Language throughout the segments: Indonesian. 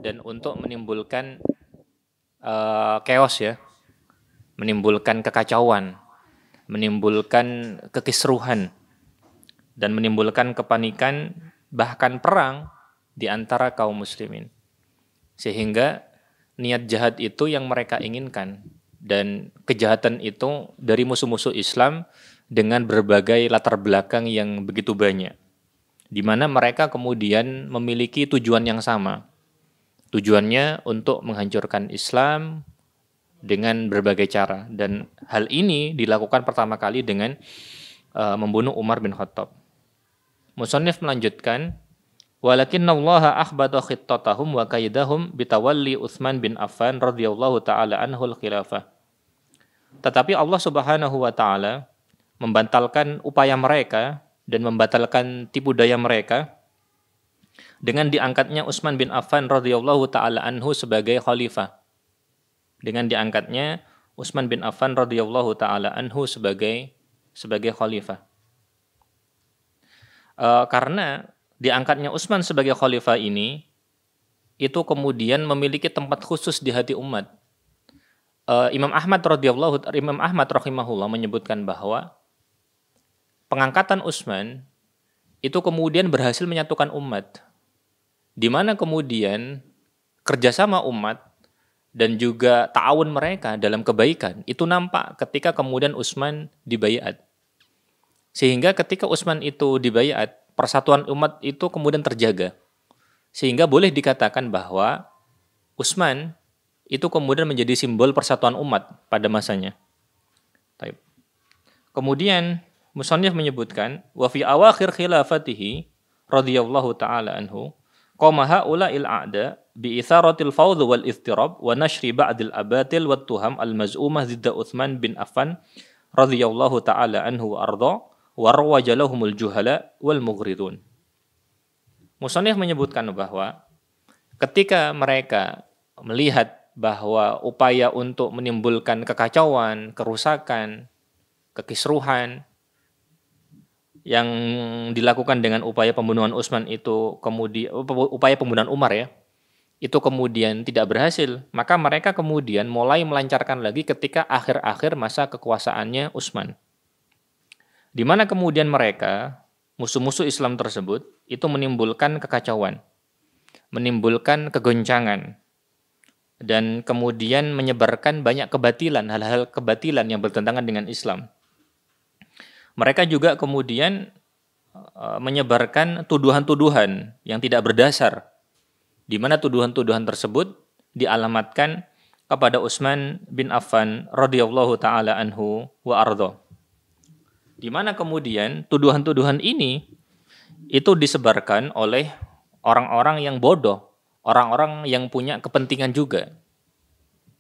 dan untuk menimbulkan chaos ya, menimbulkan kekacauan, menimbulkan kekisruhan, dan menimbulkan kepanikan, bahkan perang di antara kaum muslimin. Sehingga niat jahat itu yang mereka inginkan, dan kejahatan itu dari musuh-musuh Islam dengan berbagai latar belakang yang begitu banyak, di mana mereka kemudian memiliki tujuan yang sama. Tujuannya untuk menghancurkan Islam dengan berbagai cara, dan hal ini dilakukan pertama kali dengan membunuh Umar bin Khattab. Musannif melanjutkan, walakinnallaha akhbata khittatahum wa kaidahum bitawalli Utsman bin Affan radhiyallahu taala anhu al-khilafah. Tetapi Allah Subhanahu wa taala membatalkan upaya mereka dan membatalkan tipu daya mereka dengan diangkatnya Utsman bin Affan radhiyallahu taala anhu sebagai khalifah. Dengan diangkatnya Utsman bin Affan radhiyallahu taala anhu sebagai khalifah. Karena diangkatnya Utsman sebagai khalifah ini itu kemudian memiliki tempat khusus di hati umat. Imam Ahmad rahimahullah menyebutkan bahwa pengangkatan Utsman itu kemudian berhasil menyatukan umat, di mana kemudian kerjasama umat dan juga ta'awun mereka dalam kebaikan itu nampak ketika kemudian Utsman dibaiat. Sehingga ketika Utsman itu dibaiat, persatuan umat itu kemudian terjaga. Sehingga boleh dikatakan bahwa Utsman itu kemudian menjadi simbol persatuan umat pada masanya. Kemudian musannif menyebutkan, wa fi awakhir khilafatihi radhiyallahu taala anhu qama haula'il a'da bi itharatil fawd wal istirab wa nashri ba'dil abatil wat tuham al maz'umah zidda Utsman bin Affan radhiyallahu taala anhu wa arda wa rawajalahumul juhala wal mughridun. Musannif menyebutkan bahwa ketika mereka melihat bahwa upaya untuk menimbulkan kekacauan, kerusakan, kekisruhan yang dilakukan dengan upaya pembunuhan Utsman itu kemudian upaya pembunuhan Umar ya, itu kemudian tidak berhasil, maka mereka kemudian mulai melancarkan lagi ketika akhir-akhir masa kekuasaannya Utsman. Di mana kemudian mereka, musuh-musuh Islam tersebut, itu menimbulkan kekacauan, menimbulkan kegoncangan, dan kemudian menyebarkan banyak kebatilan, hal-hal kebatilan yang bertentangan dengan Islam. Mereka juga kemudian menyebarkan tuduhan-tuduhan yang tidak berdasar, di mana tuduhan-tuduhan tersebut dialamatkan kepada Utsman bin Affan radhiyallahu taala anhu wa ardha. Di mana kemudian tuduhan-tuduhan ini itu disebarkan oleh orang-orang yang bodoh, orang-orang yang punya kepentingan juga.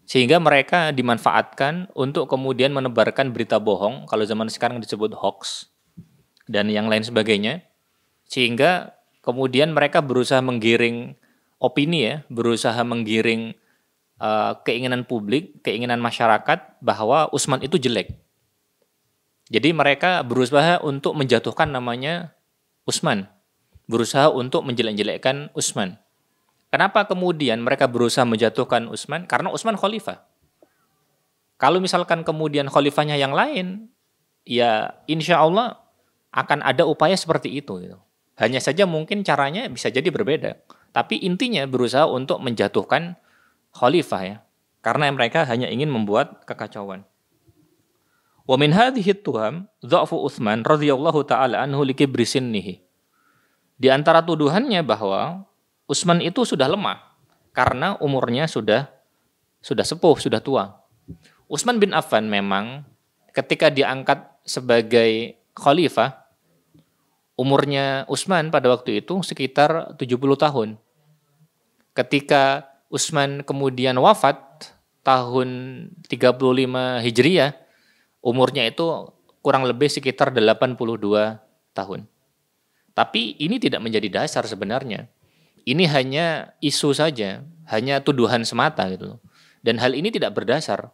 Sehingga mereka dimanfaatkan untuk kemudian menebarkan berita bohong, kalau zaman sekarang disebut hoax, dan yang lain sebagainya. Sehingga kemudian mereka berusaha menggiring opini ya, berusaha menggiring keinginan publik, keinginan masyarakat bahwa Utsman itu jelek. Jadi mereka berusaha untuk menjatuhkan namanya Utsman, berusaha untuk menjelek-jelekkan Utsman. Kenapa kemudian mereka berusaha menjatuhkan Utsman? Karena Utsman khalifah. Kalau misalkan kemudian khalifahnya yang lain, ya insya Allah akan ada upaya seperti itu. Hanya saja mungkin caranya bisa jadi berbeda. Tapi intinya berusaha untuk menjatuhkan khalifah ya. Karena mereka hanya ingin membuat kekacauan. Wa min hadhihi tuham dha'fu Utsman radhiyallahu taala anhu li kibri sinnihi. Di antara tuduhannya bahwa Utsman itu sudah lemah karena umurnya sudah sepuh, sudah tua. Utsman bin Affan memang ketika diangkat sebagai khalifah, umurnya Utsman pada waktu itu sekitar 70 tahun. Ketika Utsman kemudian wafat tahun 35 Hijriah, umurnya itu kurang lebih sekitar 82 tahun. Tapi ini tidak menjadi dasar sebenarnya. Ini hanya isu saja, hanya tuduhan semata gitu. Dan hal ini tidak berdasar.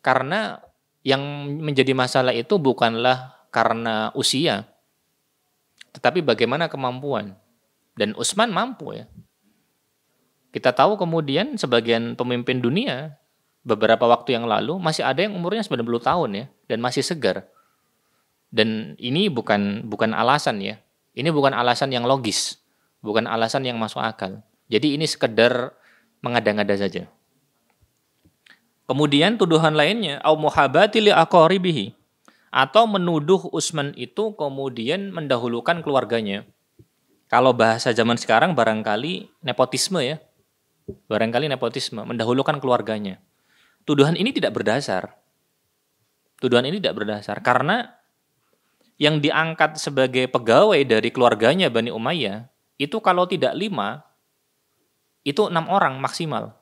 Karena yang menjadi masalah itu bukanlah karena usia, tetapi bagaimana kemampuan. Dan Utsman mampu ya. Kita tahu kemudian sebagian pemimpin dunia beberapa waktu yang lalu masih ada yang umurnya 90 tahun ya dan masih segar. Dan ini bukan alasan ya. Ini bukan alasan yang logis, bukan alasan yang masuk akal. Jadi ini sekedar mengada-ngada saja. Kemudian tuduhan lainnya au muhabati li aqaribihi, atau menuduh Utsman itu kemudian mendahulukan keluarganya. Kalau bahasa zaman sekarang barangkali nepotisme ya. Barangkali nepotisme, mendahulukan keluarganya. Tuduhan ini tidak berdasar. Tuduhan ini tidak berdasar karena yang diangkat sebagai pegawai dari keluarganya Bani Umayyah itu kalau tidak 5, itu 6 orang maksimal.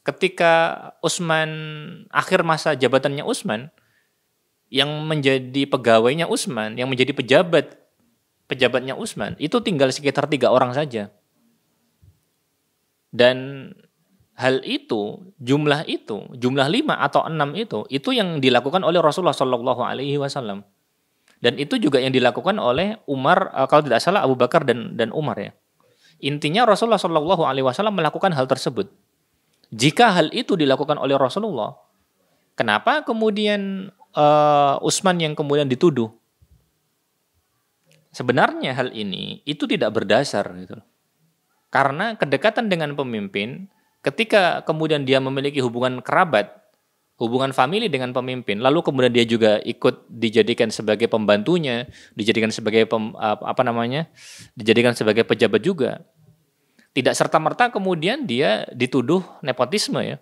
Ketika Utsman akhir masa jabatannya Utsman, yang menjadi pegawainya Utsman, yang menjadi pejabatnya Utsman, itu tinggal sekitar 3 orang saja. Dan hal itu, jumlah 5 atau 6 itu yang dilakukan oleh Rasulullah Shallallahu Alaihi Wasallam. Dan itu juga yang dilakukan oleh Umar, kalau tidak salah Abu Bakar dan Umar ya. Intinya Rasulullah Shallallahu Alaihi Wasallam melakukan hal tersebut. Jika hal itu dilakukan oleh Rasulullah, kenapa kemudian Utsman yang kemudian dituduh? Sebenarnya hal ini itu tidak berdasar gitu. Karena kedekatan dengan pemimpin, ketika kemudian dia memiliki hubungan kerabat, hubungan famili dengan pemimpin, lalu kemudian dia juga ikut dijadikan sebagai pembantunya, dijadikan sebagai dijadikan sebagai pejabat juga. Tidak serta-merta kemudian dia dituduh nepotisme ya.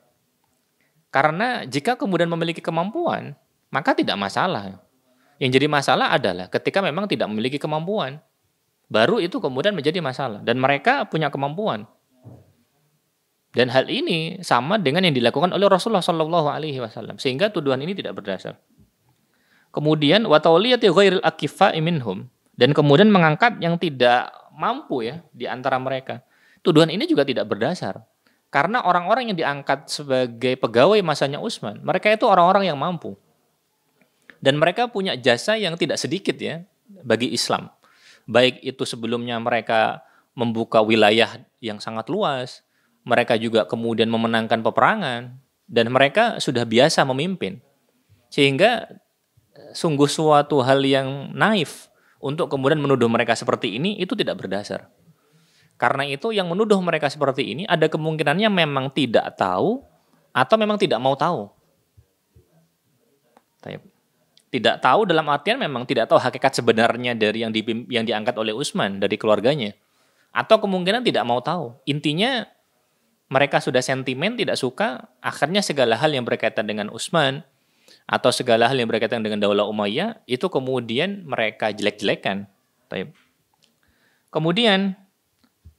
Karena jika kemudian memiliki kemampuan, maka tidak masalah. Yang jadi masalah adalah ketika memang tidak memiliki kemampuan. Baru itu kemudian menjadi masalah. Dan mereka punya kemampuan. Dan hal ini sama dengan yang dilakukan oleh Rasulullah Shallallahu Alaihi Wasallam. Sehingga tuduhan ini tidak berdasar. Kemudian watawliyati ghairil akifa'i minhum, dan kemudian mengangkat yang tidak mampu ya di antara mereka. Tuduhan ini juga tidak berdasar. Karena orang-orang yang diangkat sebagai pegawai masanya Utsman, mereka itu orang-orang yang mampu. Dan mereka punya jasa yang tidak sedikit ya bagi Islam. Baik itu sebelumnya mereka membuka wilayah yang sangat luas, mereka juga kemudian memenangkan peperangan, dan mereka sudah biasa memimpin. Sehingga sungguh suatu hal yang naif untuk kemudian menuduh mereka seperti ini, itu tidak berdasar. Karena itu yang menuduh mereka seperti ini ada kemungkinannya memang tidak tahu atau memang tidak mau tahu. Tidak tahu dalam artian memang tidak tahu hakikat sebenarnya dari yang diangkat oleh Utsman dari keluarganya. Atau kemungkinan tidak mau tahu. Intinya mereka sudah sentimen, tidak suka, akhirnya segala hal yang berkaitan dengan Utsman atau segala hal yang berkaitan dengan Daulah Umayyah itu kemudian mereka jelek-jelekan. Kemudian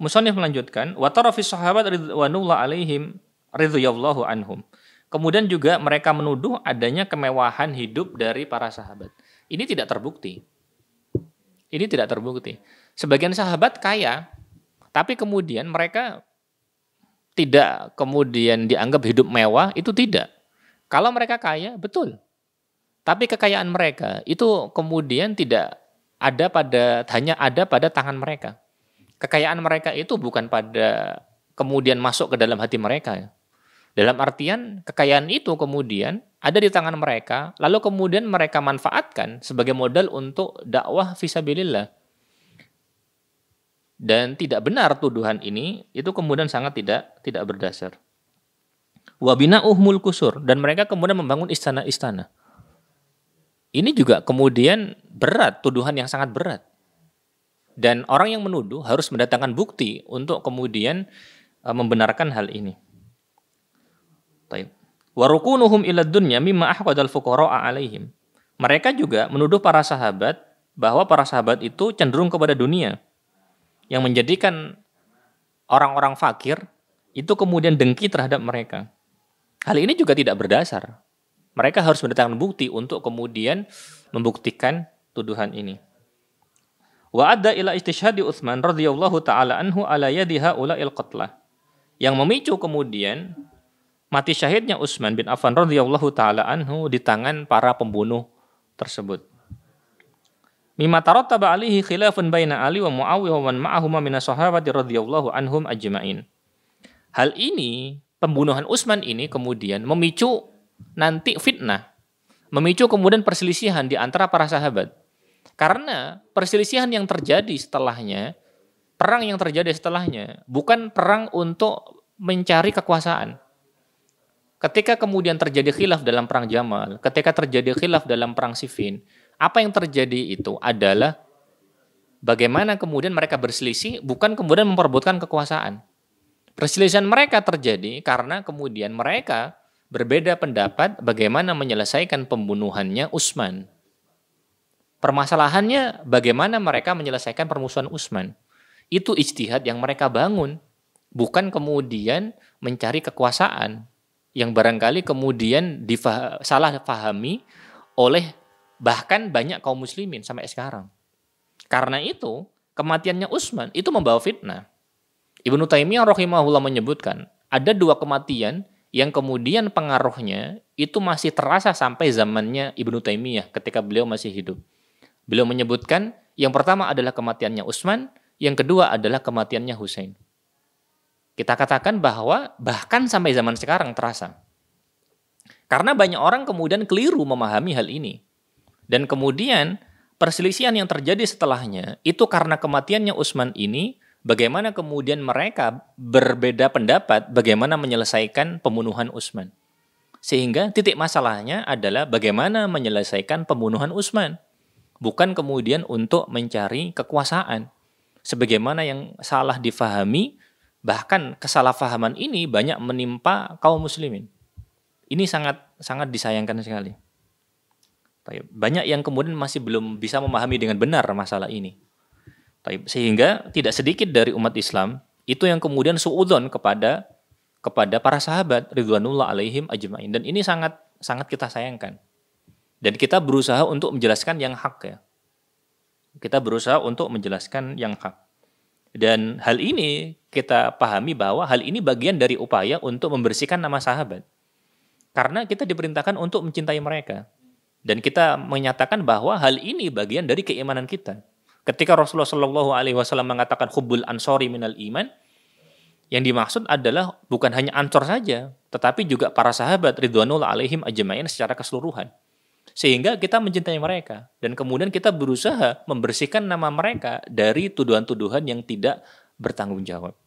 musannif melanjutkan wa tara fi sahabat ridwanullah alaihim radhiyallahu anhum. Kemudian juga mereka menuduh adanya kemewahan hidup dari para sahabat. Ini tidak terbukti. Ini tidak terbukti. Sebagian sahabat kaya, tapi kemudian mereka tidak kemudian dianggap hidup mewah, itu tidak. Kalau mereka kaya, betul. Tapi kekayaan mereka itu kemudian tidak ada hanya ada pada tangan mereka. Kekayaan mereka itu bukan pada kemudian masuk ke dalam hati mereka. Dalam artian kekayaan itu kemudian ada di tangan mereka, lalu kemudian mereka manfaatkan sebagai modal untuk dakwah fisabilillah. Dan tidak benar tuduhan ini, itu kemudian sangat tidak berdasar. Wa bina'uhumul kusur, dan mereka kemudian membangun istana-istana. Ini juga kemudian berat, tuduhan yang sangat berat. Dan orang yang menuduh harus mendatangkan bukti untuk kemudian membenarkan hal ini. Wa rukunuhum ila dunya mimma ahqadal fuqara'a alaihim. Mereka juga menuduh para sahabat bahwa para sahabat itu cenderung kepada dunia, yang menjadikan orang-orang fakir itu kemudian dengki terhadap mereka. Hal ini juga tidak berdasar. Mereka harus mendatangkan bukti untuk kemudian membuktikan tuduhan ini. Wa adda ila istishhadi Utsman radhiyallahu taala anhu ala yadi haula'il qatlah. Yang memicu kemudian mati syahidnya Utsman bin Affan radhiyallahu taala anhu di tangan para pembunuh tersebut. Mimma tarattaba alaihi khilafun baina Ali wa Muawiyah wa man ma'ahuma minas sahabati radhiyallahu anhum ajma'in. Hal ini, pembunuhan Utsman ini kemudian memicu nanti fitnah, memicu kemudian perselisihan di antara para sahabat. Karena perselisihan yang terjadi setelahnya, perang yang terjadi setelahnya, bukan perang untuk mencari kekuasaan. Ketika kemudian terjadi khilaf dalam perang Jamal, ketika terjadi khilaf dalam perang Siffin, apa yang terjadi itu adalah bagaimana kemudian mereka berselisih, bukan kemudian memperebutkan kekuasaan. Perselisihan mereka terjadi karena kemudian mereka berbeda pendapat bagaimana menyelesaikan pembunuhannya Utsman. Permasalahannya bagaimana mereka menyelesaikan permusuhan Utsman. Itu ijtihad yang mereka bangun, bukan kemudian mencari kekuasaan yang barangkali kemudian salah difahami oleh bahkan banyak kaum muslimin sampai sekarang. Karena itu, kematiannya Utsman itu membawa fitnah. Ibnu Taimiyah rahimahullah menyebutkan, ada 2 kematian yang kemudian pengaruhnya itu masih terasa sampai zamannya Ibnu Taimiyah ketika beliau masih hidup. Beliau menyebutkan, yang pertama adalah kematiannya Utsman, yang kedua adalah kematiannya Husain. Kita katakan bahwa bahkan sampai zaman sekarang terasa. Karena banyak orang kemudian keliru memahami hal ini. Dan kemudian perselisihan yang terjadi setelahnya itu karena kematiannya Utsman ini, bagaimana kemudian mereka berbeda pendapat bagaimana menyelesaikan pembunuhan Utsman. Sehingga titik masalahnya adalah bagaimana menyelesaikan pembunuhan Utsman. Bukan kemudian untuk mencari kekuasaan. Sebagaimana yang salah difahami, bahkan kesalahpahaman ini banyak menimpa kaum muslimin. Ini sangat disayangkan sekali. Banyak yang kemudian masih belum bisa memahami dengan benar masalah ini. Sehingga tidak sedikit dari umat Islam itu yang kemudian suudzon kepada para sahabat ridwanullah alaihim ajmain, dan ini sangat kita sayangkan. Dan kita berusaha untuk menjelaskan yang hak ya. Kita berusaha untuk menjelaskan yang hak. Dan hal ini kita pahami bahwa hal ini bagian dari upaya untuk membersihkan nama sahabat. Karena kita diperintahkan untuk mencintai mereka. Dan kita menyatakan bahwa hal ini bagian dari keimanan kita. Ketika Rasulullah SAW mengatakan hubbul ansori minal iman, yang dimaksud adalah bukan hanya ansor saja, tetapi juga para sahabat ridwanullah alaihim ajmain secara keseluruhan. Sehingga kita mencintai mereka. Dan kemudian kita berusaha membersihkan nama mereka dari tuduhan-tuduhan yang tidak bertanggung jawab.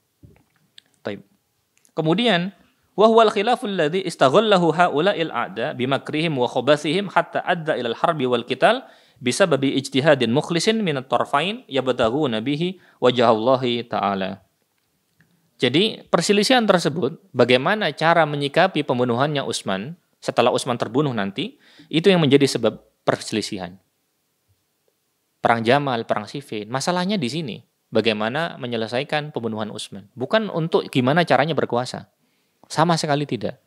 Kemudian, wahwal khilaful ladzi istaghallahu haula'il a'da bimakrihim wa khabathihim hatta adda ilal harbi wal qital bisababi ijtihadin mukhlisin minat tarfain yabtaghuna bihi wajhallahi ta'ala. Jadi perselisihan tersebut, bagaimana cara menyikapi pembunuhannya Utsman setelah Utsman terbunuh nanti, itu yang menjadi sebab perselisihan. Perang Jamal, perang Siffin, masalahnya di sini, bagaimana menyelesaikan pembunuhan Utsman, bukan untuk gimana caranya berkuasa. Sama sekali tidak.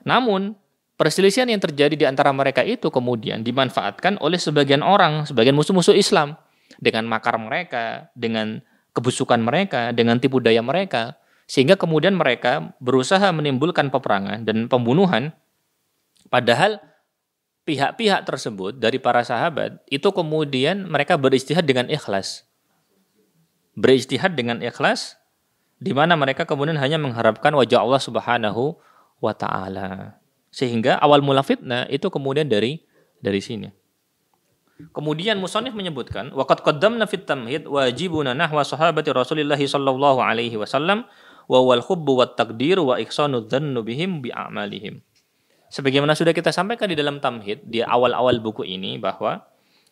Namun perselisihan yang terjadi di antara mereka itu kemudian dimanfaatkan oleh sebagian orang, sebagian musuh-musuh Islam dengan makar mereka, dengan kebusukan mereka, dengan tipu daya mereka, sehingga kemudian mereka berusaha menimbulkan peperangan dan pembunuhan, padahal pihak-pihak tersebut dari para sahabat itu kemudian mereka berijtihad dengan ikhlas. Berijtihad dengan ikhlas, di mana mereka kemudian hanya mengharapkan wajah Allah Subhanahu wa Ta'ala. Sehingga awal mula fitnah itu kemudian dari sini. Kemudian musannif menyebutkan waqad qaddamna fit tamhid wajibuna nahwa sahabati Rasulillah sallallahu alaihi wasallam wa wal hubbu wat taqdir wa ihsanu dzannu bihim bi a'malihim. Sebagaimana sudah kita sampaikan di dalam tamhid di awal-awal buku ini bahwa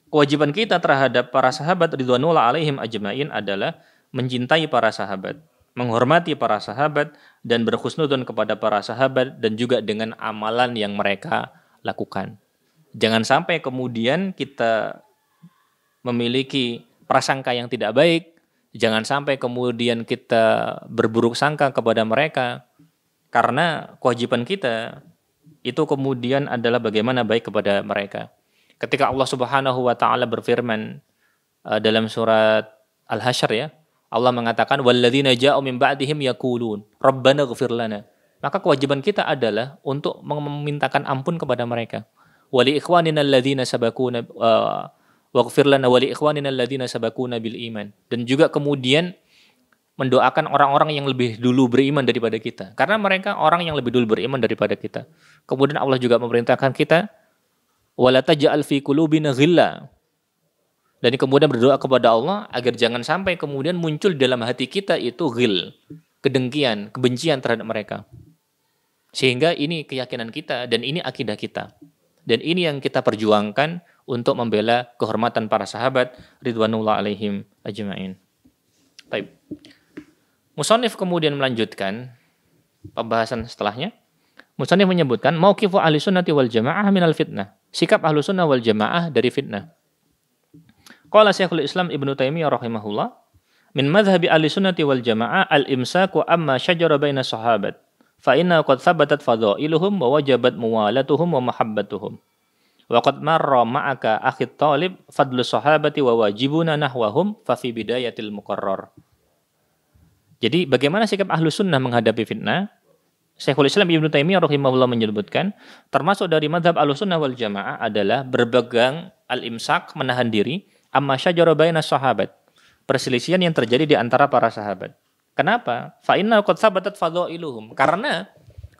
kewajiban kita terhadap para sahabat ridwanullah alaihim ajmain adalah mencintai para sahabat, menghormati para sahabat dan berhusnudzon kepada para sahabat dan juga dengan amalan yang mereka lakukan. Jangan sampai kemudian kita memiliki prasangka yang tidak baik, jangan sampai kemudian kita berburuk sangka kepada mereka, karena kewajiban kita itu kemudian adalah bagaimana baik kepada mereka. Ketika Allah Subhanahu wa Ta'ala berfirman dalam surat Al-Hasyr ya, Allah mengatakan walladzina ja'u min ba'dihim yaqulun rabbana ighfir lana. Maka kewajiban kita adalah untuk memintakan ampun kepada mereka. Wali ikhwanina alladzina sabaquna waghfir lana wali ikhwanina alladzina sabaquna bil iman. Dan juga kemudian mendoakan orang-orang yang lebih dulu beriman daripada kita. Karena mereka orang yang lebih dulu beriman daripada kita. Kemudian Allah juga memerintahkan kita, wala taj'al fi qulubina ghilla. Dan kemudian berdoa kepada Allah agar jangan sampai kemudian muncul di dalam hati kita itu ghil, kedengkian, kebencian terhadap mereka. Sehingga ini keyakinan kita dan ini akidah kita. Dan ini yang kita perjuangkan untuk membela kehormatan para sahabat ridwanullah alaihim ajma'in. Baik. Musannif kemudian melanjutkan pembahasan setelahnya. Musannif menyebutkan mauqifu ahli sunnati wal jamaah minal fitnah. Sikap ahlu sunnah wal jamaah dari fitnah. Qala Syekhul Islam Ibnu Taimiyah rahimahullah, min madhhabi ahli sunnati wal jamaah al-imsaku amma syajara baina sahabat. Fa inna qad thabatat fadailuhum wa wajabat muwalatuhum wa mahabbatuhum. Wa qad marra ma'aka akhi talib fadlu sahabati wa wajibuna nahwahum fa fi bidayatil muqarrar. Jadi bagaimana sikap ahlu sunnah menghadapi fitnah? Syekhul Islam Ibnu Taimiyah rahimahullah menyebutkan, termasuk dari madhab ahlu sunnah wal jamaah adalah berpegang al-imsak, menahan diri, amma syajara baina sahabat, perselisihan yang terjadi di antara para sahabat. Kenapa? Fa inna qad thabatat fadailuhum. Karena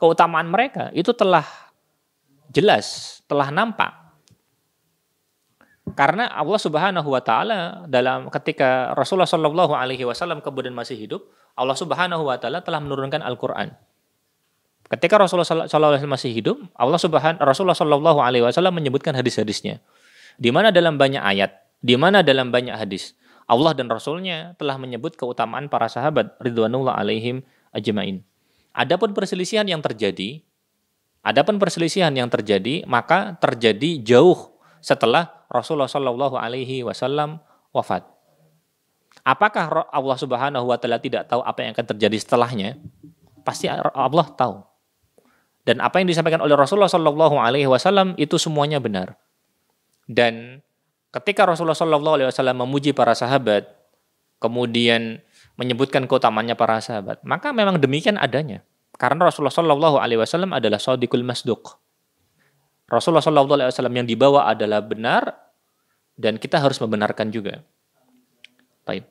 keutamaan mereka itu telah jelas, telah nampak. Karena Allah Subhanahu wa taala dalam ketika Rasulullah sallallahu alaihi wasallam kemudian masih hidup, Allah Subhanahu wa taala telah menurunkan Al-Qur'an. Ketika Rasulullah sallallahu alaihi wasallam masih hidup, Rasulullah sallallahu alaihi wasallam menyebutkan hadis-hadisnya. Di mana dalam banyak ayat, di mana dalam banyak hadis, Allah dan Rasulnya telah menyebut keutamaan para sahabat ridwanullah alaihim ajmain. Adapun perselisihan yang terjadi, maka terjadi jauh setelah Rasulullah Shallallahu Alaihi Wasallam wafat. Apakah Allah Subhanahu Wa Taala tidak tahu apa yang akan terjadi setelahnya? Pasti Allah tahu. Dan apa yang disampaikan oleh Rasulullah Shallallahu Alaihi Wasallam itu semuanya benar. Dan ketika Rasulullah Shallallahu Alaihi Wasallam memuji para sahabat, kemudian menyebutkan keutamaannya para sahabat, maka memang demikian adanya. Karena Rasulullah Shallallahu Alaihi Wasallam adalah shadiqul masduq. Rasulullah Shallallahu Alaihi Wasallam yang dibawa adalah benar dan kita harus membenarkan juga. Baik.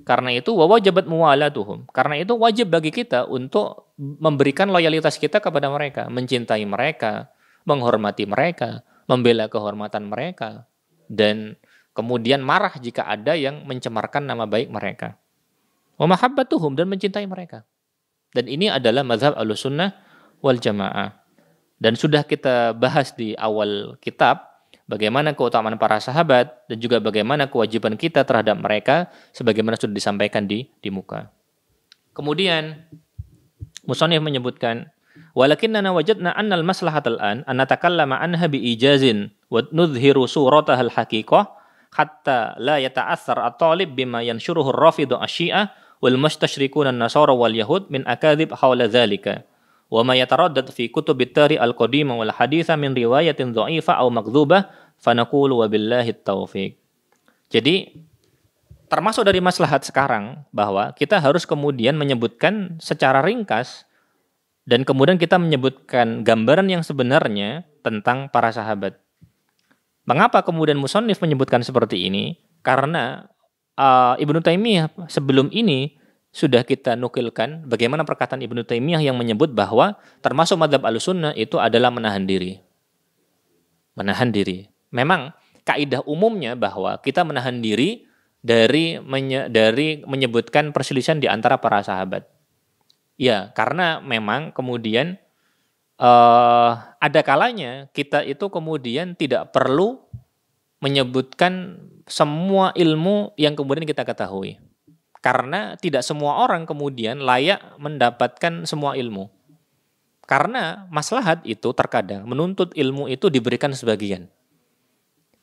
Karena itu wajibat muwalatuhum. Karena itu wajib bagi kita untuk memberikan loyalitas kita kepada mereka, mencintai mereka, menghormati mereka, membela kehormatan mereka, dan kemudian marah jika ada yang mencemarkan nama baik mereka. Wa mahabbatuhum, dan mencintai mereka. Dan ini adalah mazhab Ahlussunnah wal Jamaah. Dan sudah kita bahas di awal kitab bagaimana keutamaan para sahabat dan juga bagaimana kewajiban kita terhadap mereka sebagaimana sudah disampaikan di muka. Kemudian musannif menyebutkan walakinnana wajadna annal maslahatal an natakallama anha bi ijazin wa nudhiru surataha al haqiqah hatta la yata'athar at-talib bima yanshuruhu ar-rafidhu asy-syi'ah wal mustasyrikuna an-nasara wal yahud min akadzib hawla dzalika. Wa ma yataraddad fi kutubit tari al-qadimah wal haditsa min riwayatin dha'ifah aw makdzubah fa naqulu wa billahi taufiq. Jadi termasuk dari maslahat sekarang bahwa kita harus kemudian menyebutkan secara ringkas dan kemudian kita menyebutkan gambaran yang sebenarnya tentang para sahabat. Mengapa kemudian musannif menyebutkan seperti ini? Karena Ibnu Taimiyah sebelum ini sudah kita nukilkan bagaimana perkataan Ibnu Taimiyah yang menyebut bahwa termasuk madzhab Ahlussunnah itu adalah menahan diri. Menahan diri. Memang kaidah umumnya bahwa kita menahan diri dari menyebutkan perselisihan di antara para sahabat. Ya, karena memang kemudian ada kalanya kita itu kemudian tidak perlu menyebutkan semua ilmu yang kemudian kita ketahui. Karena tidak semua orang kemudian layak mendapatkan semua ilmu. Karena maslahat itu terkadang menuntut ilmu itu diberikan sebagian.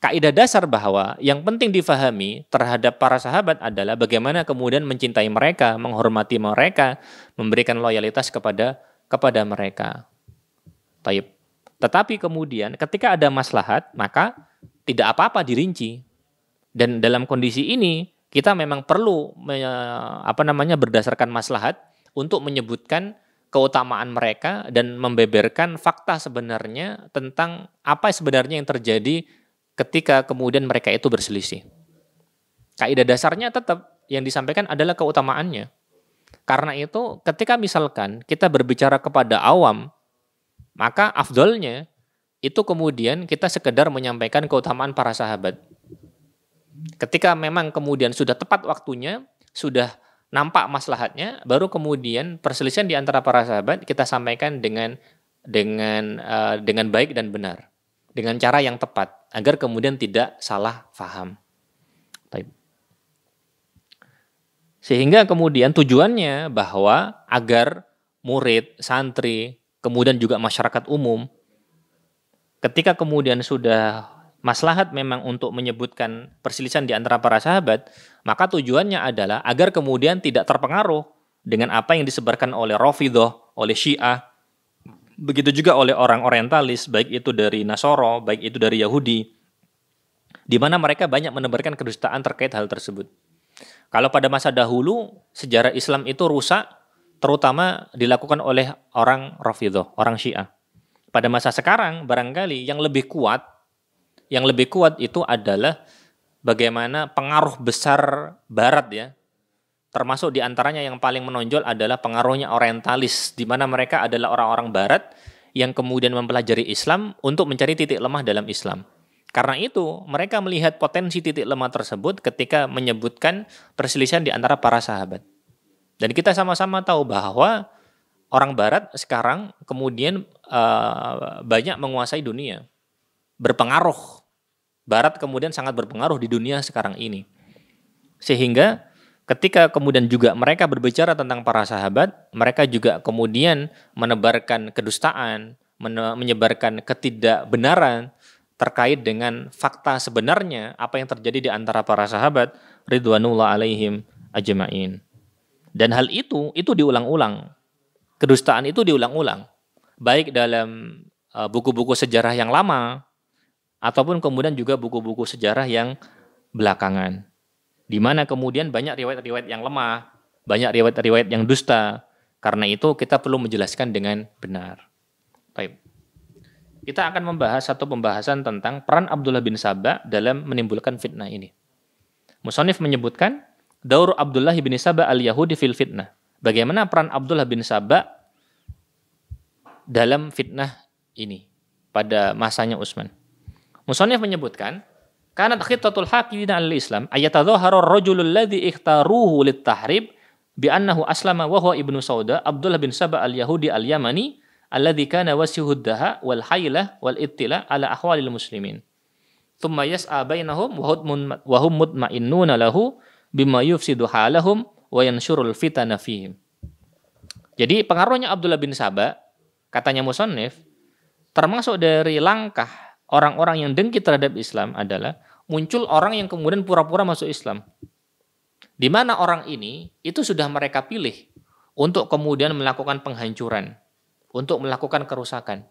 Kaidah dasar bahwa yang penting difahami terhadap para sahabat adalah bagaimana kemudian mencintai mereka, menghormati mereka, memberikan loyalitas kepada mereka. Baik. Tetapi kemudian ketika ada maslahat, maka tidak apa-apa dirinci. Dan dalam kondisi ini kita memang perlu berdasarkan maslahat untuk menyebutkan keutamaan mereka dan membeberkan fakta sebenarnya tentang apa sebenarnya yang terjadi ketika kemudian mereka itu berselisih. Kaidah dasarnya tetap yang disampaikan adalah keutamaannya. Karena itu ketika misalkan kita berbicara kepada awam, maka afdolnya itu kemudian kita sekedar menyampaikan keutamaan para sahabat. Ketika memang kemudian sudah tepat waktunya, sudah nampak maslahatnya, baru kemudian perselisihan di antara para sahabat kita sampaikan dengan baik dan benar, dengan cara yang tepat, agar kemudian tidak salah faham. Baik. Sehingga kemudian tujuannya bahwa agar murid, santri, kemudian juga masyarakat umum, ketika kemudian sudah maslahat memang untuk menyebutkan perselisihan di antara para sahabat, maka tujuannya adalah agar kemudian tidak terpengaruh dengan apa yang disebarkan oleh Rafidhah, oleh Syiah, begitu juga oleh orang orientalis, baik itu dari Nasoro, baik itu dari Yahudi, di mana mereka banyak menebarkan kedustaan terkait hal tersebut. Kalau pada masa dahulu, sejarah Islam itu rusak, terutama dilakukan oleh orang Rafidhah, orang Syiah. Pada masa sekarang, barangkali yang lebih kuat itu adalah bagaimana pengaruh besar Barat ya. Termasuk diantaranya yang paling menonjol adalah pengaruhnya orientalis, di mana mereka adalah orang-orang Barat yang kemudian mempelajari Islam untuk mencari titik lemah dalam Islam. Karena itu, mereka melihat potensi titik lemah tersebut ketika menyebutkan perselisihan di antara para sahabat. Dan kita sama-sama tahu bahwa orang Barat sekarang kemudian banyak menguasai dunia. Berpengaruh. Barat kemudian sangat berpengaruh di dunia sekarang ini. Sehingga ketika kemudian juga mereka berbicara tentang para sahabat, mereka juga kemudian menebarkan kedustaan, menyebarkan ketidakbenaran terkait dengan fakta sebenarnya apa yang terjadi di antara para sahabat ridwanullah alaihim ajma'in. Dan hal itu diulang-ulang. Kedustaan itu diulang-ulang. Baik dalam buku-buku sejarah yang lama ataupun kemudian juga buku-buku sejarah yang belakangan. Di mana kemudian banyak riwayat-riwayat yang lemah, banyak riwayat-riwayat yang dusta. Karena itu kita perlu menjelaskan dengan benar. Baik. Kita akan membahas satu pembahasan tentang peran Abdullah bin Saba dalam menimbulkan fitnah ini. Musannif menyebutkan daur Abdullah bin Saba al-Yahudi fil fitnah. Bagaimana peran Abdullah bin Saba dalam fitnah ini pada masanya Utsman. Musannif menyebutkan kanat khittatul haqidina al-Islam ayatadhahara ar-rajulul ladzi ikhtaruhu lit-tahrib bi annahu aslama wa huwa ibnu Sauda Abdullah bin Saba al-Yahudi al-Yamani alladzi kana wasihud daha wal haylah wal ittila ala ahwalil muslimin. Thumma yas'a bainahum wa hum mutmainnuna lahu bima yufsidu halahum wa yanshurul fitana fihim. Jadi pengaruhnya Abdullah bin Saba, katanya musannif, termasuk dari langkah orang-orang yang dengki terhadap Islam adalah muncul orang yang kemudian pura-pura masuk Islam. Di mana orang ini itu sudah mereka pilih untuk kemudian melakukan penghancuran, untuk melakukan kerusakan.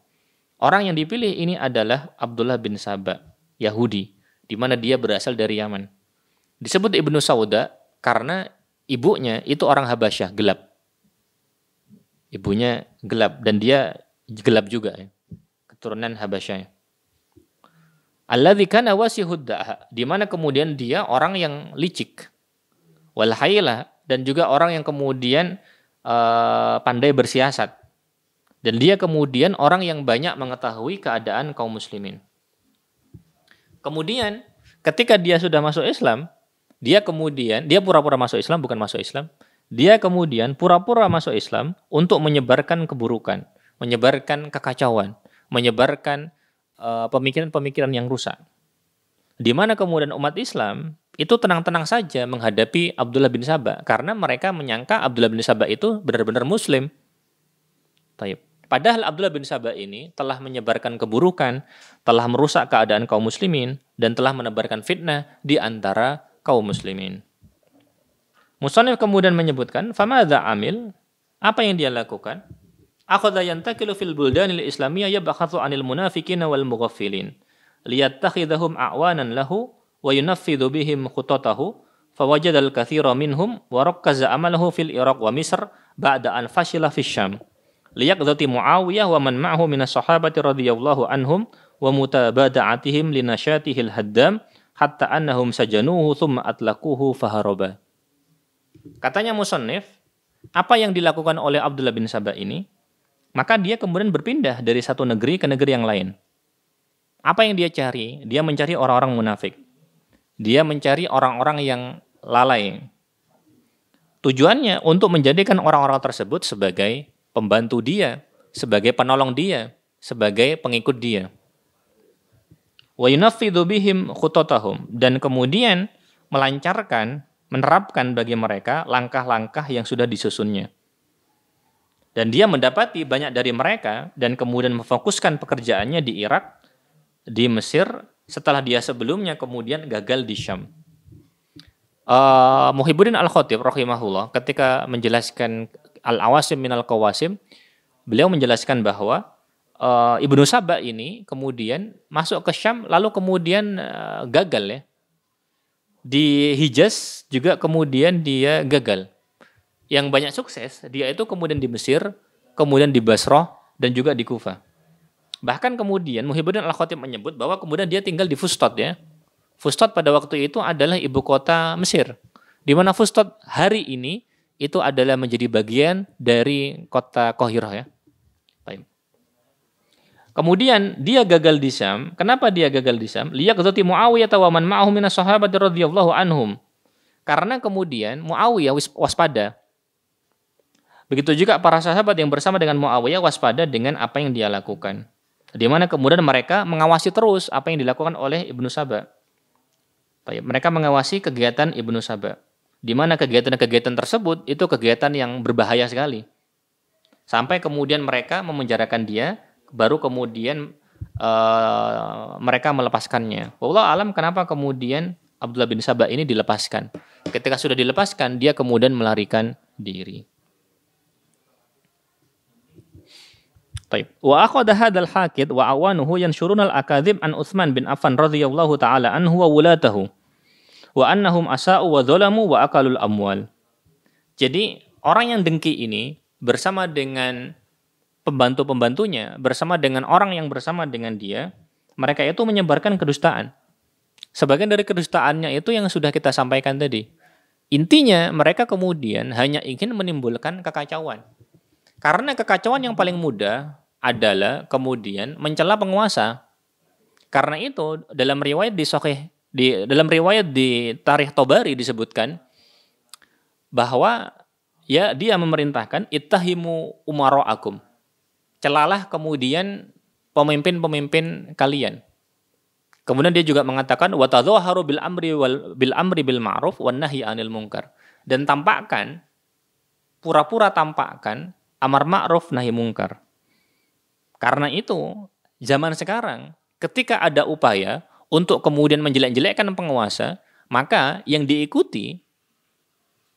Orang yang dipilih ini adalah Abdullah bin Saba, Yahudi, di mana dia berasal dari Yaman. Disebut Ibnu Sauda karena ibunya itu orang Habasyah, gelap. Ibunya gelap dan dia gelap juga ya. Keturunan Habasyah. Alladzi kana wasihud daha, di mana kemudian dia orang yang licik. Wal hayla, dan juga orang yang kemudian pandai bersiasat. Dan dia kemudian orang yang banyak mengetahui keadaan kaum muslimin. Kemudian ketika dia sudah masuk Islam, dia pura-pura masuk Islam, bukan masuk Islam. Dia kemudian pura-pura masuk Islam untuk menyebarkan keburukan, menyebarkan kekacauan, menyebarkan pemikiran-pemikiran yang rusak. Di mana kemudian umat Islam itu tenang-tenang saja menghadapi Abdullah bin Saba karena mereka menyangka Abdullah bin Saba itu benar-benar muslim. Taib. Padahal Abdullah bin Saba ini telah menyebarkan keburukan, telah merusak keadaan kaum muslimin, dan telah menebarkan fitnah di antara kaum muslimin. Musannif kemudian menyebutkan, famadza amil, apa yang dia lakukan? Akhadha yantakilu fil buldanil islamiyah yabhathu 'anil munafiqina wal mughaffilin liyattakhidhahum a'wanan lahu wa yunaffidhu bihim khutatahu fawajada al-katsira minhum wa rakkaza amalahu fil Iraq wa Misr ba'da an fashila fis Syam. Liyaqdati Muawiyah wa man ma'ahu minas sahabati radhiyallahu anhum wa mutabada'atihim linasyatihil haddam hatta annahum sajanuhu thumma atlaquhu faharaba. Katanya musannif, Apa yang dilakukan oleh Abdullah bin Saba ini? Maka dia kemudian berpindah dari satu negeri ke negeri yang lain. Apa yang dia cari? Dia mencari orang-orang munafik. Dia mencari orang-orang yang lalai. Tujuannya untuk menjadikan orang-orang tersebut sebagai pembantu dia, sebagai penolong dia, sebagai pengikut dia. Wa yunaffidhu bihim khutatahum, dan kemudian melancarkan, menerapkan bagi mereka langkah-langkah yang sudah disusunnya. Dan dia mendapati banyak dari mereka dan kemudian memfokuskan pekerjaannya di Irak, di Mesir, setelah dia sebelumnya kemudian gagal di Syam. Muhibbuddin Al-Khatib rahimahullah ketika menjelaskan Al-Awasim minal Qawasim, beliau menjelaskan bahwa Ibnu Saba ini kemudian masuk ke Syam lalu kemudian gagal ya. Di Hijaz juga kemudian dia gagal. Yang banyak sukses dia itu kemudian di Mesir, kemudian di Basrah dan juga di Kufah. Bahkan kemudian Muhibbuddin Al-Khatib menyebut bahwa kemudian dia tinggal di Fustat ya. Fustat pada waktu itu adalah ibu kota Mesir. Di mana Fustat hari ini itu adalah menjadi bagian dari kota Qahirah ya. Baik. Kemudian dia gagal di Syam. Kenapa dia gagal di Syam? Liyaqdati Muawiyah wa man ma'ahu minas sahabati radhiyallahu anhum. Karena kemudian Muawiyah waspada. Begitu juga para sahabat yang bersama dengan Muawiyah waspada dengan apa yang dia lakukan. Di mana kemudian mereka mengawasi terus apa yang dilakukan oleh Ibnu Saba. Mereka mengawasi kegiatan Ibnu Saba. Di mana kegiatan-kegiatan tersebut itu kegiatan yang berbahaya sekali. Sampai kemudian mereka memenjarakan dia, baru kemudian mereka melepaskannya. Wallahu alam kenapa kemudian Abdullah bin Saba ini dilepaskan. Ketika sudah dilepaskan, dia kemudian melarikan diri. Wa akhadha hadzal haqid wa awanuhu yanshuruna al-akadzib an Utsman bin Affan radhiyallahu taala anhu wa wulatahu wa annahum asa'u wa dzalamu wa akalul amwal. Jadi orang yang dengki ini bersama dengan pembantu-pembantunya, bersama dengan orang yang bersama dengan dia, mereka itu menyebarkan kedustaan. Sebagian dari kedustaannya itu yang sudah kita sampaikan tadi. Intinya mereka kemudian hanya ingin menimbulkan kekacauan. Karena kekacauan yang paling mudah adalah kemudian mencela penguasa. Karena itu dalam riwayat di Tarikh Tabari disebutkan bahwa ya dia memerintahkan ittahimu umara'akum. Celalah kemudian pemimpin-pemimpin kalian. Kemudian dia juga mengatakan wa tadhaharu bil amri bil ma'ruf wan nahyi 'anil munkar. Dan pura-pura tampakkan amar ma'ruf nahi mungkar. Karena itu, zaman sekarang, ketika ada upaya untuk kemudian menjelek-jelekkan penguasa, maka yang diikuti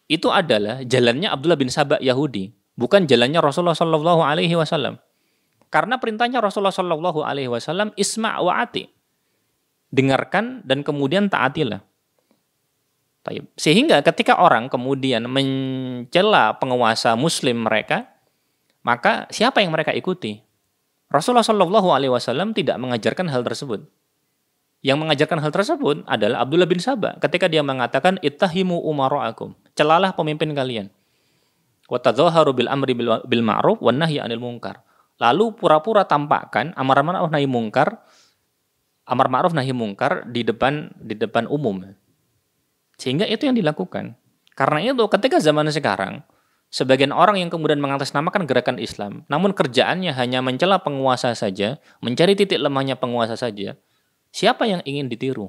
itu adalah jalannya Abdullah bin Saba Yahudi, bukan jalannya Rasulullah Shallallahu Alaihi Wasallam. Karena perintahnya Rasulullah Shallallahu Alaihi Wasallam isma' wa ati, dengarkan dan kemudian taatilah. Sehingga ketika orang kemudian mencela penguasa Muslim mereka, maka siapa yang mereka ikuti? Rasulullah Shallallahu Alaihi Wasallam tidak mengajarkan hal tersebut. Yang mengajarkan hal tersebut adalah Abdullah bin Saba ketika dia mengatakan ittahimu umara'akum, celalah pemimpin kalian. Wa tadzaharu bil amri bil ma'ruf wan nahyi 'anil munkar. Lalu pura-pura tampakkan amar ma'ruf nahi munkar di depan umum. Sehingga itu yang dilakukan. Karena itu ketika zaman sekarang sebagian orang yang kemudian mengatasnamakan gerakan Islam, namun kerjaannya hanya mencela penguasa saja, mencari titik lemahnya penguasa saja. Siapa yang ingin ditiru?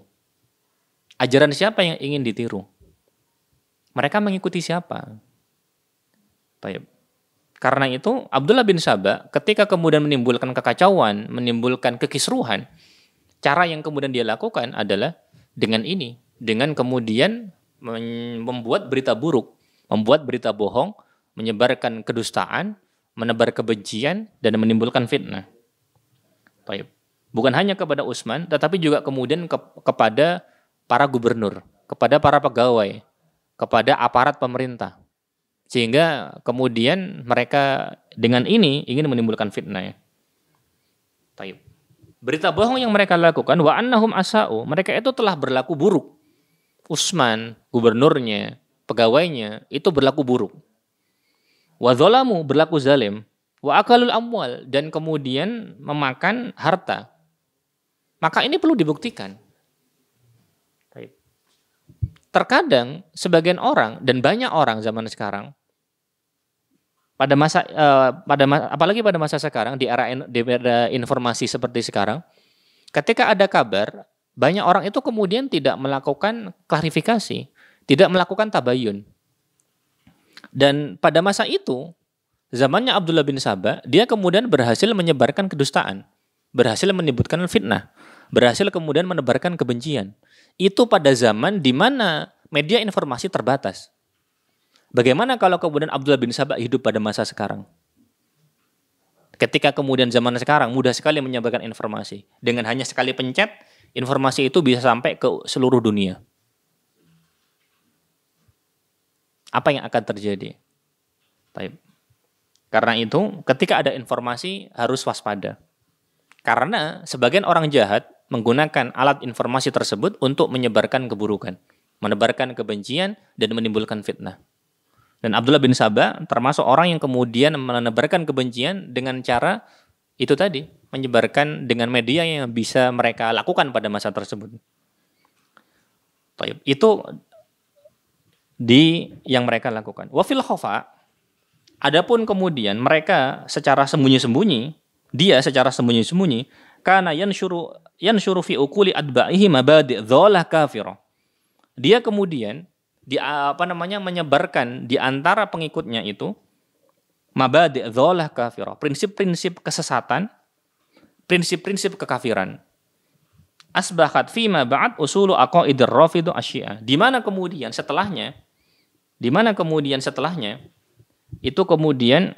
Ajaran siapa yang ingin ditiru? Mereka mengikuti siapa? Baik. Karena itu Abdullah bin Saba ketika kemudian menimbulkan kekacauan, menimbulkan kekisruhan, cara yang kemudian dia lakukan adalah dengan ini, dengan kemudian membuat berita buruk, membuat berita bohong, menyebarkan kedustaan, menebar kebencian, dan menimbulkan fitnah. Baik. Bukan hanya kepada Utsman, tetapi juga kemudian kepada para gubernur, kepada para pegawai, kepada aparat pemerintah. Sehingga kemudian mereka dengan ini ingin menimbulkan fitnah. Baik. Berita bohong yang mereka lakukan, wa annahum asa'u, mereka itu telah berlaku buruk. Utsman, gubernurnya, pegawainya, itu berlaku buruk. wa dzalamu, berlaku zalim, wa akalul amwal, dan kemudian memakan harta. Maka ini perlu dibuktikan. Terkadang sebagian orang dan banyak orang zaman sekarang apalagi pada masa sekarang di era informasi seperti sekarang, ketika ada kabar, banyak orang itu kemudian tidak melakukan klarifikasi, tidak melakukan tabayun. Dan pada masa itu, zamannya Abdullah bin Saba, dia kemudian berhasil menyebarkan kedustaan, berhasil menyebutkan fitnah, berhasil kemudian menebarkan kebencian. Itu pada zaman di mana media informasi terbatas. Bagaimana kalau kemudian Abdullah bin Saba hidup pada masa sekarang? Ketika kemudian zaman sekarang mudah sekali menyebarkan informasi. Dengan hanya sekali pencet, informasi itu bisa sampai ke seluruh dunia. Apa yang akan terjadi? Baik. Karena itu, ketika ada informasi harus waspada. Karena sebagian orang jahat menggunakan alat informasi tersebut untuk menyebarkan keburukan, menebarkan kebencian, dan menimbulkan fitnah. Dan Abdullah bin Saba termasuk orang yang kemudian menebarkan kebencian dengan cara itu tadi, menyebarkan dengan media yang bisa mereka lakukan pada masa tersebut. Itu yang mereka lakukan. Wa fil khafa, adapun kemudian mereka secara sembunyi-sembunyi, karena yansyuru fi uquli adba'ihi mabadi' dhalah kafirah. Dia kemudian menyebarkan di antara pengikutnya itu mabadi' dhalah kafirah, prinsip-prinsip kesesatan, prinsip-prinsip kekafiran. Asbahat fima ba'd usulu aqaidir rafidhah asyiah. Di mana kemudian setelahnya itu kemudian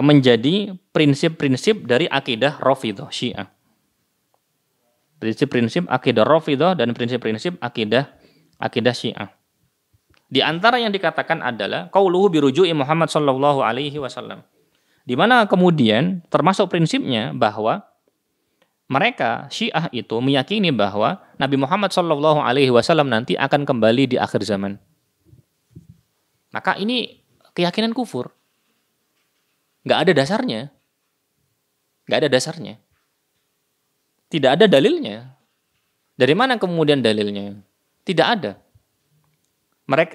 menjadi prinsip-prinsip dari akidah Rafidhah Syiah. Prinsip-prinsip akidah Rafidhah dan prinsip-prinsip akidah Syiah. Di antara yang dikatakan adalah qauluhu biruju'i Muhammad sallallahu alaihi wasallam. Di mana kemudian termasuk prinsipnya bahwa mereka Syiah itu meyakini bahwa Nabi Muhammad sallallahu alaihi wasallam nanti akan kembali di akhir zaman. Maka ini keyakinan kufur. Nggak ada dasarnya. Tidak ada dalilnya. Dari mana kemudian dalilnya? Tidak ada.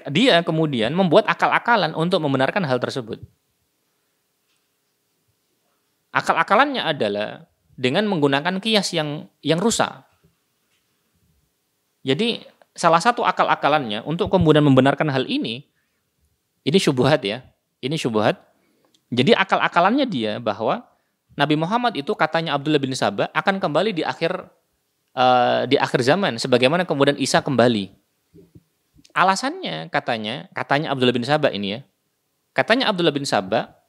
Dia kemudian membuat akal-akalan untuk membenarkan hal tersebut. Akal-akalannya adalah dengan menggunakan kias yang rusak. Jadi salah satu akal-akalannya untuk kemudian membenarkan hal ini syubhat ya. Ini syubhat. Jadi akal-akalannya dia bahwa Nabi Muhammad itu katanya Abdullah bin Saba akan kembali di akhir zaman sebagaimana kemudian Isa kembali. Alasannya katanya Abdullah bin Saba ini ya. Katanya Abdullah bin Saba,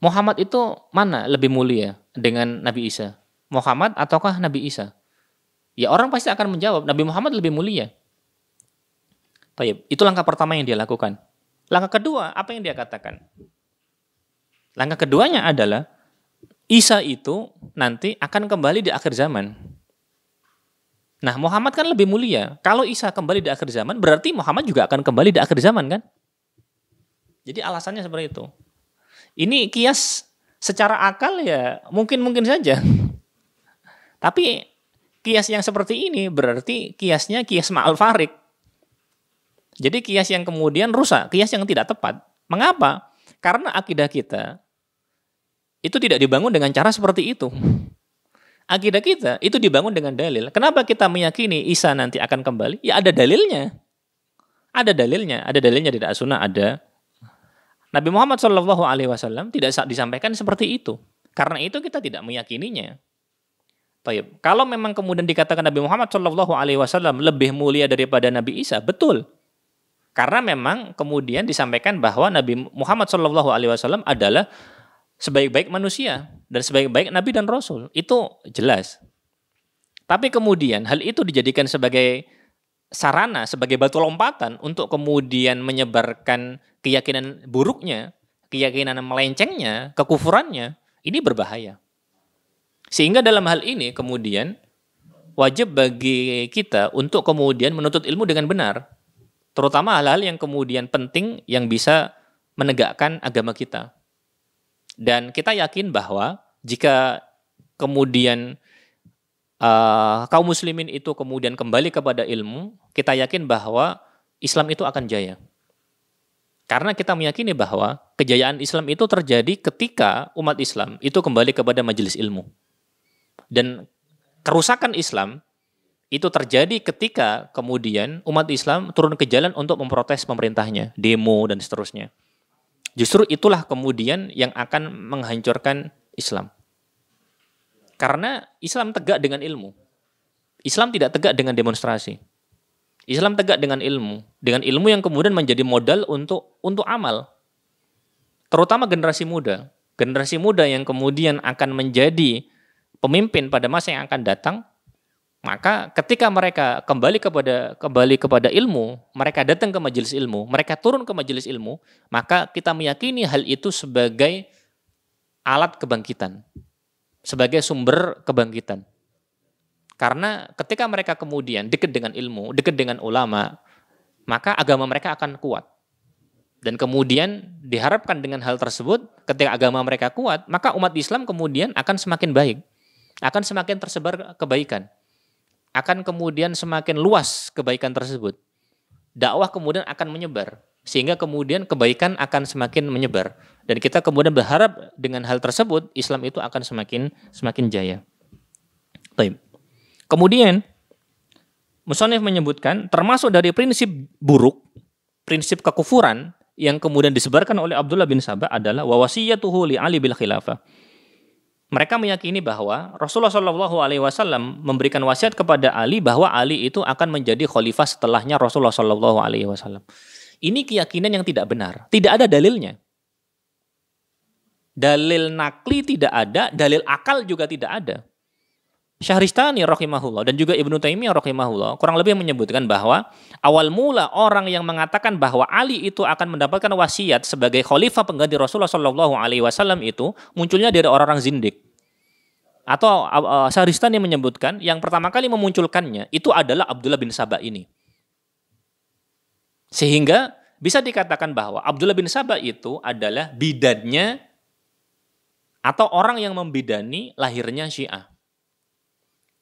Muhammad itu mana lebih mulia dengan Nabi Isa? Muhammad ataukah Nabi Isa? Ya orang pasti akan menjawab Nabi Muhammad lebih mulia. Baik, itu langkah pertama yang dia lakukan. Langkah kedua, apa yang dia katakan? Langkah keduanya adalah Isa itu nanti akan kembali di akhir zaman. Nah, Muhammad kan lebih mulia. Kalau Isa kembali di akhir zaman, berarti Muhammad juga akan kembali di akhir zaman kan? Jadi alasannya seperti itu. Ini kias secara akal ya mungkin saja. Tapi kias yang seperti ini berarti kiasnya kias ma'al farik. Jadi kias yang kemudian rusak, kias yang tidak tepat. Mengapa? Karena akidah kita itu tidak dibangun dengan cara seperti itu. Akidah kita itu dibangun dengan dalil. Kenapa kita meyakini Isa nanti akan kembali? Ya ada dalilnya. Ada dalilnya di As-Sunnah ada. Nabi Muhammad SAW tidak disampaikan seperti itu. Karena itu kita tidak meyakininya. Baik. Kalau memang kemudian dikatakan Nabi Muhammad SAW lebih mulia daripada Nabi Isa, betul. Karena memang kemudian disampaikan bahwa Nabi Muhammad SAW adalah sebaik-baik manusia dan sebaik-baik Nabi dan Rasul. Itu jelas. Tapi kemudian hal itu dijadikan sebagai sarana, sebagai batu lompatan untuk kemudian menyebarkan keyakinan buruknya, keyakinan melencengnya, kekufurannya. Ini berbahaya. Sehingga dalam hal ini kemudian wajib bagi kita untuk kemudian menuntut ilmu dengan benar. Terutama hal-hal yang kemudian penting yang bisa menegakkan agama kita. Dan kita yakin bahwa jika kemudian kaum muslimin itu kemudian kembali kepada ilmu, kita yakin bahwa Islam itu akan jaya. Karena kita meyakini bahwa kejayaan Islam itu terjadi ketika umat Islam itu kembali kepada majelis ilmu. Dan kerusakan Islam itu terjadi ketika kemudian umat Islam turun ke jalan untuk memprotes pemerintahnya, demo dan seterusnya. Justru itulah kemudian yang akan menghancurkan Islam. Karena Islam tegak dengan ilmu. Islam tidak tegak dengan demonstrasi. Islam tegak dengan ilmu yang kemudian menjadi modal untuk amal. Terutama generasi muda yang kemudian akan menjadi pemimpin pada masa yang akan datang. Maka ketika mereka kembali kepada ilmu, mereka datang ke majelis ilmu, mereka turun ke majelis ilmu, maka kita meyakini hal itu sebagai alat kebangkitan, sebagai sumber kebangkitan. Karena ketika mereka kemudian dekat dengan ilmu, dekat dengan ulama, maka agama mereka akan kuat. Dan kemudian diharapkan dengan hal tersebut, ketika agama mereka kuat, maka umat Islam kemudian akan semakin baik, akan semakin tersebar kebaikan, akan kemudian semakin luas kebaikan tersebut. Dakwah kemudian akan menyebar, sehingga kemudian kebaikan akan semakin menyebar. Dan kita kemudian berharap dengan hal tersebut, Islam itu akan semakin jaya. Baik. Kemudian, musannif menyebutkan termasuk dari prinsip buruk, prinsip kekufuran yang kemudian disebarkan oleh Abdullah bin Sabah adalah wa wasiyatuhu li Ali bil khilafah. Mereka meyakini bahwa Rasulullah Shallallahu Alaihi Wasallam memberikan wasiat kepada Ali bahwa Ali itu akan menjadi khalifah setelahnya Rasulullah Shallallahu Alaihi Wasallam. Ini keyakinan yang tidak benar, tidak ada dalilnya. Dalil nakli tidak ada, dalil akal juga tidak ada. Syahristani rahimahullah dan juga Ibnu Taimiyah rahimahullah kurang lebih menyebutkan bahwa awal mula orang yang mengatakan bahwa Ali itu akan mendapatkan wasiat sebagai khalifah pengganti Rasulullah Shallallahu Alaihi Wasallam itu munculnya dari orang-orang zindik. Atau Syahristani menyebutkan yang pertama kali memunculkannya itu adalah Abdullah bin Sabah ini. Sehingga bisa dikatakan bahwa Abdullah bin Sabah itu adalah bidannya atau orang yang membidani lahirnya Syiah.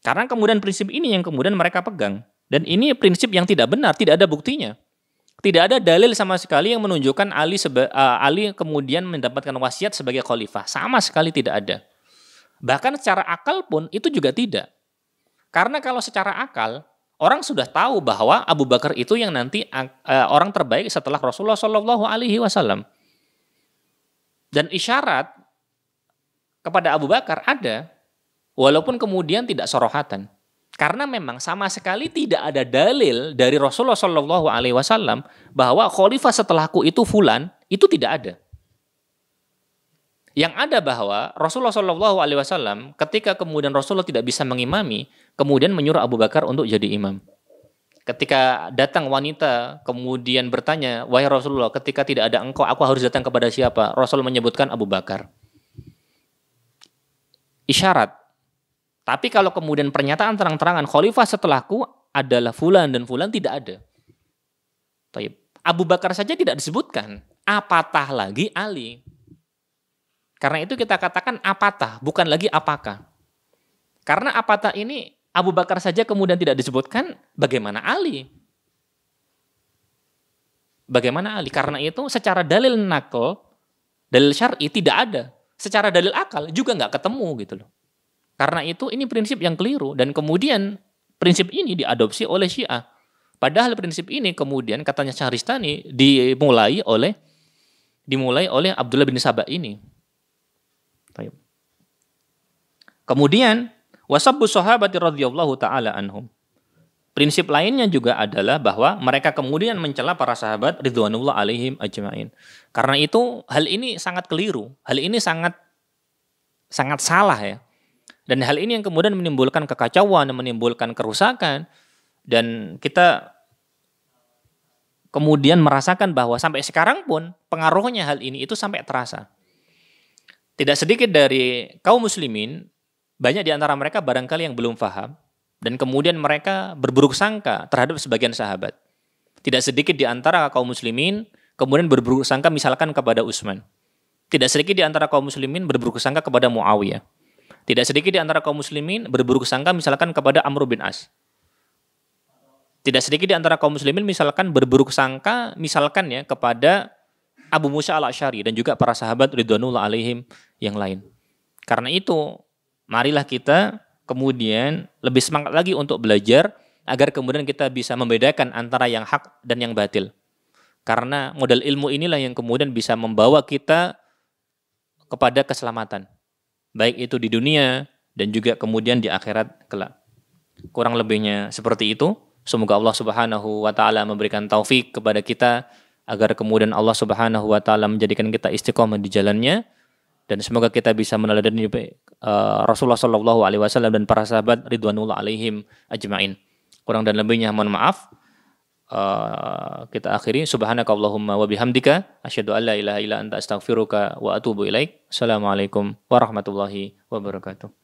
Karena kemudian prinsip ini yang kemudian mereka pegang. Dan ini prinsip yang tidak benar, tidak ada buktinya. Tidak ada dalil sama sekali yang menunjukkan Ali kemudian mendapatkan wasiat sebagai khalifah. Sama sekali tidak ada. Bahkan secara akal pun itu juga tidak. Karena kalau secara akal, orang sudah tahu bahwa Abu Bakar itu yang nanti orang terbaik setelah Rasulullah Shallallahu Alaihi Wasallam. Dan isyarat kepada Abu Bakar ada, walaupun kemudian tidak sorohatan. Karena memang sama sekali tidak ada dalil dari Rasulullah Shallallahu Alaihi Wasallam bahwa khalifah setelahku itu fulan, itu tidak ada. Yang ada bahwa Rasulullah Shallallahu Alaihi Wasallam ketika kemudian Rasulullah tidak bisa mengimami, kemudian menyuruh Abu Bakar untuk jadi imam. Ketika datang wanita kemudian bertanya, wahai Rasulullah, ketika tidak ada engkau, aku harus datang kepada siapa? Rasul menyebutkan Abu Bakar. Isyarat. Tapi kalau kemudian pernyataan terang-terangan khalifah setelahku adalah fulan dan fulan, tidak ada. Taib. Abu Bakar saja tidak disebutkan. Apatah lagi Ali. Karena itu kita katakan apatah, bukan lagi apakah. Karena apatah ini Abu Bakar saja kemudian tidak disebutkan, bagaimana Ali? Bagaimana Ali? Karena itu secara dalil nakal, dalil syar'i tidak ada. Secara dalil akal juga nggak ketemu gitu loh. Karena itu ini prinsip yang keliru dan kemudian prinsip ini diadopsi oleh Syiah. Padahal prinsip ini kemudian katanya Syahristani dimulai oleh Abdullah bin Sabah ini. Kemudian wasabbu sahabati radhiyallahu taala anhum. Prinsip lainnya juga adalah bahwa mereka kemudian mencela para sahabat ridwanullah alaihim ajmain. Karena itu hal ini sangat keliru, hal ini sangat salah ya. Dan hal ini yang kemudian menimbulkan kekacauan, menimbulkan kerusakan, dan kita kemudian merasakan bahwa sampai sekarang pun pengaruhnya hal ini itu sampai terasa. Tidak sedikit dari kaum muslimin, banyak di antara mereka barangkali yang belum paham, dan kemudian mereka berburuk sangka terhadap sebagian sahabat. Tidak sedikit di antara kaum muslimin kemudian berburuk sangka misalkan kepada Utsman. Tidak sedikit di antara kaum muslimin berburuk sangka kepada Muawiyah. Tidak sedikit di antara kaum muslimin berburuk sangka misalkan kepada Amr bin As. Tidak sedikit di antara kaum muslimin misalkan berburuk sangka misalkan ya kepada Abu Musa al-Asy'ari dan juga para sahabat ridwanullah alaihim yang lain. Karena itu, marilah kita kemudian lebih semangat lagi untuk belajar agar kemudian kita bisa membedakan antara yang hak dan yang batil. Karena modal ilmu inilah yang kemudian bisa membawa kita kepada keselamatan. Baik itu di dunia dan juga kemudian di akhirat kelak. Kurang lebihnya seperti itu. Semoga Allah Subhanahu wa taala memberikan taufik kepada kita agar kemudian Allah Subhanahu wa taala menjadikan kita istiqomah di jalannya, dan semoga kita bisa meneladani Rasulullah sallallahu alaihi wasallam dan para sahabat ridwanullah alaihim ajmain. Kurang dan lebihnya mohon maaf. Kita akhiri, subhanakallahumma wa bihamdika asyhadu an la ilaha illa anta astaghfiruka wa atubu ilaik. Assalamualaikum warahmatullahi wabarakatuh.